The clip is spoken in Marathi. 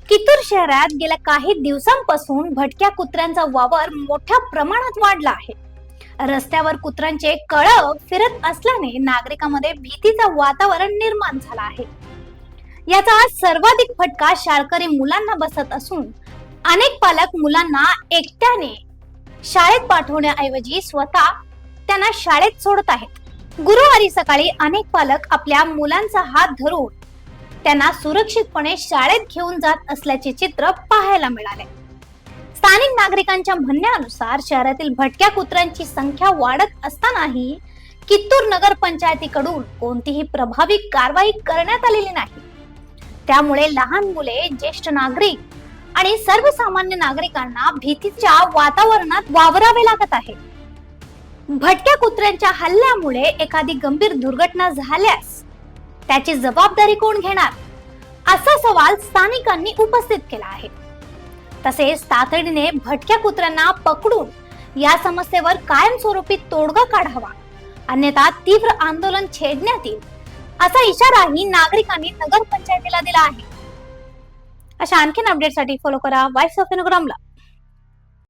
कितूर शहरात गेल्या काही दिवसांपासून भटक्या कुत्र्यांचा वावर मोठ्या प्रमाणात वाढला आहे. रस्त्यावर कुत्र्यांचे कळप फिरत असल्याने नागरिकांमध्ये भीतीचं वातावरण निर्माण झालं आहे. याचा सर्वाधिक फटका शाळकरी मुलांना बसत असून अनेक पालक मुलांना एकट्याने शाळेत पाठवण्याऐवजी स्वतः त्यांना शाळेत सोडत आहेत. गुरुवारी सकाळी अनेक पालक आपल्या मुलांचा हात धरून त्यांना सुरक्षितपणे शाळेत घेऊन जात असल्याचे चित्र पाहायला मिळाले. स्थानिक नागरिकांच्या म्हणण्यानुसार शहरातील भटक्या कुत्र्यांची संख्या वाढत असतानाही कित्तूर नगर पंचायतीकडून कोणतीही प्रभावी कारवाई करण्यात आलेली नाही. त्यामुळे लहान मुले, ज्येष्ठ नागरिक आणि सर्वसामान्य नागरिकांना भीतीच्या वातावरणात वावरावे लागत आहे. भटक्या कुत्र्यांच्या हल्ल्यामुळे एखादी गंभीर दुर्घटना झाल्यास त्याची जबाबदारी कोण घेणार, असा सवाल स्थानिकांनी उपस्थित केला आहे. तसेच तातडीने भटक्या कुत्र्यांना पकडून या समस्येवर कायमस्वरूपी तोडगा काढावा, अन्यथा तीव्र आंदोलन छेडण्यात येईल असा इशाराही नागरिकांनी नगर पंचायतीला दिला आहे. अशा आणखीन अपडेटसाठी फॉलो करा व्हॉइस ऑफ इनोग्रामला.